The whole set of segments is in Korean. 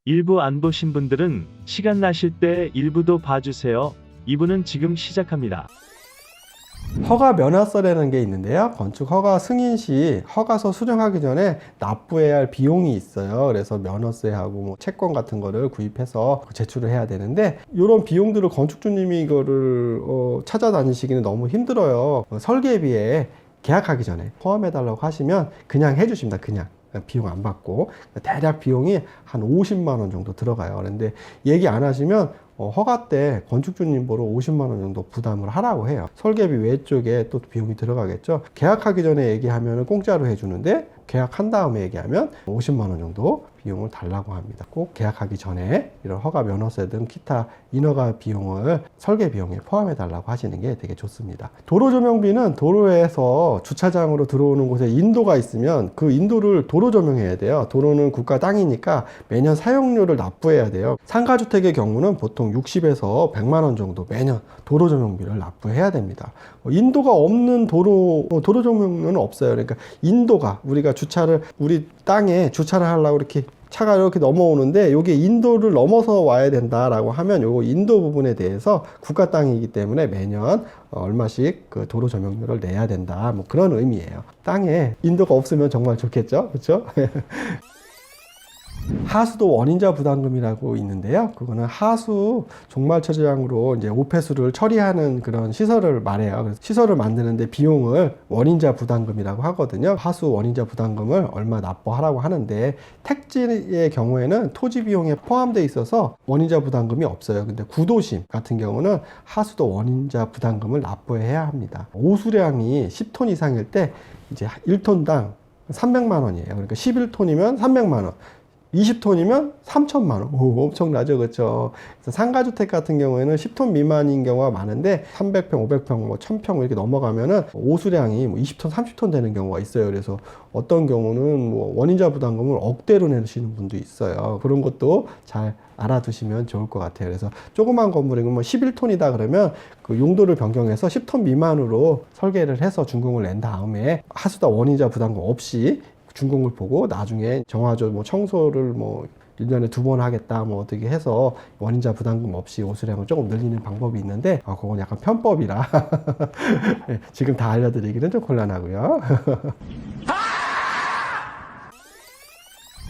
일부 안 보신 분들은 시간 나실 때 일부도 봐주세요. 2부는 지금 시작합니다. 허가 면허서라는 게 있는데요. 건축 허가 승인 시 허가서 수령하기 전에 납부해야 할 비용이 있어요. 그래서 면허세하고 뭐 채권 같은 거를 구입해서 제출을 해야 되는데, 이런 비용들을 건축주님이 이거를 찾아다니시기는 너무 힘들어요. 설계비에 계약하기 전에 포함해 달라고 하시면 그냥 해주십니다. 그냥 비용 안 받고. 대략 비용이 한 50만 원 정도 들어가요. 그런데 얘기 안 하시면 허가 때 건축주님 보러 50만 원 정도 부담을 하라고 해요. 설계비 외쪽에 또 비용이 들어가겠죠. 계약하기 전에 얘기하면 공짜로 해주는데, 계약한 다음에 얘기하면 50만 원 정도 비용을 달라고 합니다. 꼭 계약하기 전에 이런 허가 면허세 등 기타 인허가 비용을 설계 비용에 포함해 달라고 하시는 게 되게 좋습니다. 도로 조명비는 도로에서 주차장으로 들어오는 곳에 인도가 있으면 그 인도를 도로 조명해야 돼요. 도로는 국가 땅이니까 매년 사용료를 납부해야 돼요. 상가주택의 경우는 보통 60에서 100만 원 정도 매년 도로 조명비를 납부해야 됩니다. 인도가 없는 도로 조명료는 없어요. 그러니까 인도가, 우리가 주차를 우리 땅에 주차를 하려고 이렇게 차가 이렇게 넘어오는데 여기 인도를 넘어서 와야 된다라고 하면 요거 인도 부분에 대해서 국가 땅이기 때문에 매년 얼마씩 그 도로 조명료를 내야 된다, 뭐 그런 의미예요. 땅에 인도가 없으면 정말 좋겠죠, 그렇죠? 하수도 원인자 부담금이라고 있는데요. 그거는 하수 종말 처리장으로 이제 오폐수를 처리하는 그런 시설을 말해요. 그래서 시설을 만드는데 비용을 원인자 부담금이라고 하거든요. 하수 원인자 부담금을 얼마 납부하라고 하는데, 택지의 경우에는 토지 비용에 포함되어 있어서 원인자 부담금이 없어요. 근데 구도심 같은 경우는 하수도 원인자 부담금을 납부해야 합니다. 오수량이 10톤 이상일 때 이제 1톤당 300만 원이에요. 그러니까 11톤이면 300만 원. 20톤이면 3천만 원. 오, 엄청나죠, 그렇죠? 그래서 상가주택 같은 경우에는 10톤 미만인 경우가 많은데 300평, 500평, 뭐 1000평 이렇게 넘어가면은 오수량이 뭐 20톤, 30톤 되는 경우가 있어요. 그래서 어떤 경우는 뭐 원인자 부담금을 억대로 내시는 분도 있어요. 그런 것도 잘 알아두시면 좋을 것 같아요. 그래서 조그만 건물이면 뭐 11톤이다 그러면 그 용도를 변경해서 10톤 미만으로 설계를 해서 준공을 낸 다음에 하수도 원인자 부담금 없이 준공을 보고 나중에 정화조 뭐 청소를 뭐 1년에 2번 하겠다 뭐 어떻게 해서 원인자 부담금 없이 오수량을 조금 늘리는 방법이 있는데, 그건 약간 편법이라 지금 다 알려드리기는 좀 곤란하고요.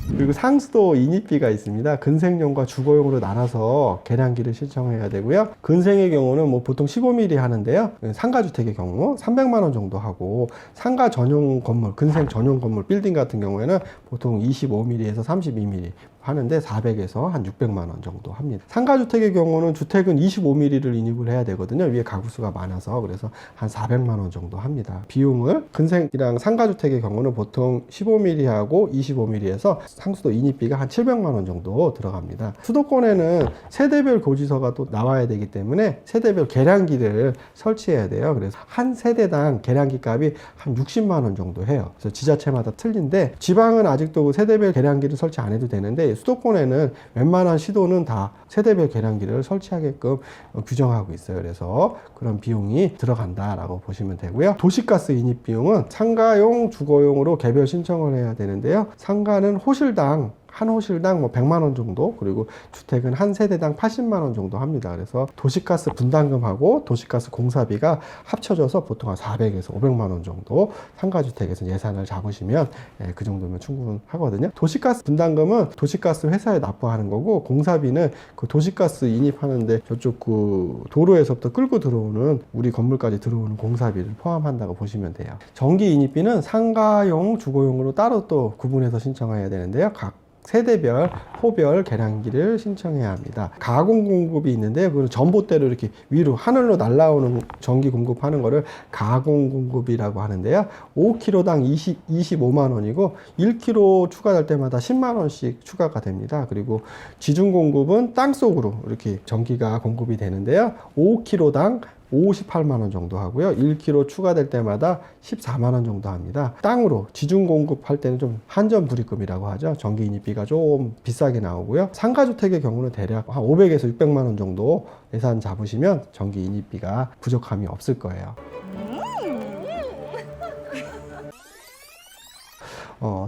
그리고 상수도 인입비가 있습니다. 근생용과 주거용으로 나눠서 계량기를 신청해야 되고요. 근생의 경우는 뭐 보통 15mm 하는데요. 상가주택의 경우 300만 원 정도 하고, 상가 전용 건물, 근생 전용 건물, 빌딩 같은 경우에는 보통 25mm에서 32mm 하는데 400에서 한 600만 원 정도 합니다. 상가주택의 경우는 주택은 25mm를 인입을 해야 되거든요. 위에 가구수가 많아서. 그래서 한 400만 원 정도 합니다. 비용을 근생이랑 상가주택의 경우는 보통 15mm 하고 25mm에서 상수도 인입비가 한 700만 원 정도 들어갑니다. 수도권에는 세대별 고지서가 또 나와야 되기 때문에 세대별 계량기를 설치해야 돼요. 그래서 한 세대당 계량기 값이 한 60만 원 정도 해요. 그래서 지자체마다 틀린데, 지방은 아직도 세대별 계량기를 설치 안 해도 되는데 수도권에는 웬만한 시도는 다 세대별 계량기를 설치하게끔 규정하고 있어요. 그래서 그런 비용이 들어간다라고 보시면 되고요. 도시가스 인입 비용은 상가용, 주거용으로 개별 신청을 해야 되는데요. 상가는 호실당 한 호실당 뭐 100만 원 정도, 그리고 주택은 한 세대당 80만 원 정도 합니다. 그래서 도시가스 분담금하고 도시가스 공사비가 합쳐져서 보통 한 400에서 500만 원 정도 상가주택에서 예산을 잡으시면 그 정도면 충분하거든요. 도시가스 분담금은 도시가스 회사에 납부하는 거고, 공사비는 그 도시가스 인입하는데 저쪽 그 도로에서부터 끌고 들어오는 우리 건물까지 들어오는 공사비를 포함한다고 보시면 돼요. 전기 인입비는 상가용, 주거용으로 따로 또 구분해서 신청해야 되는데요. 각 세대별, 호별 계량기를 신청해야 합니다. 가공 공급이 있는데요. 그건 전봇대로 이렇게 위로 하늘로 날아오는 전기 공급하는 거를 가공 공급이라고 하는데요. 5kg당 25만 원이고 1kg 추가될 때마다 10만 원씩 추가가 됩니다. 그리고 지중 공급은 땅속으로 이렇게 전기가 공급이 되는데요. 5kg당 58만 원 정도 하고요. 1kg 추가될 때마다 14만 원 정도 합니다. 땅으로 지중 공급할 때는 좀 한전불입금이라고 하죠. 전기 인입비가 좀 비싸게 나오고요. 상가주택의 경우는 대략 한 500에서 600만 원 정도 예산 잡으시면 전기 인입비가 부족함이 없을 거예요.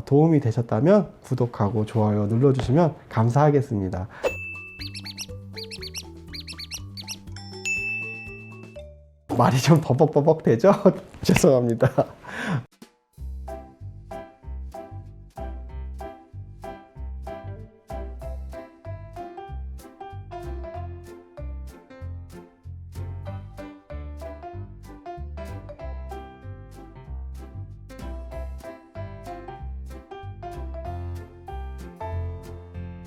도움이 되셨다면 구독하고 좋아요 눌러주시면 감사하겠습니다. 말이 좀 버벅버벅 되죠? 죄송합니다.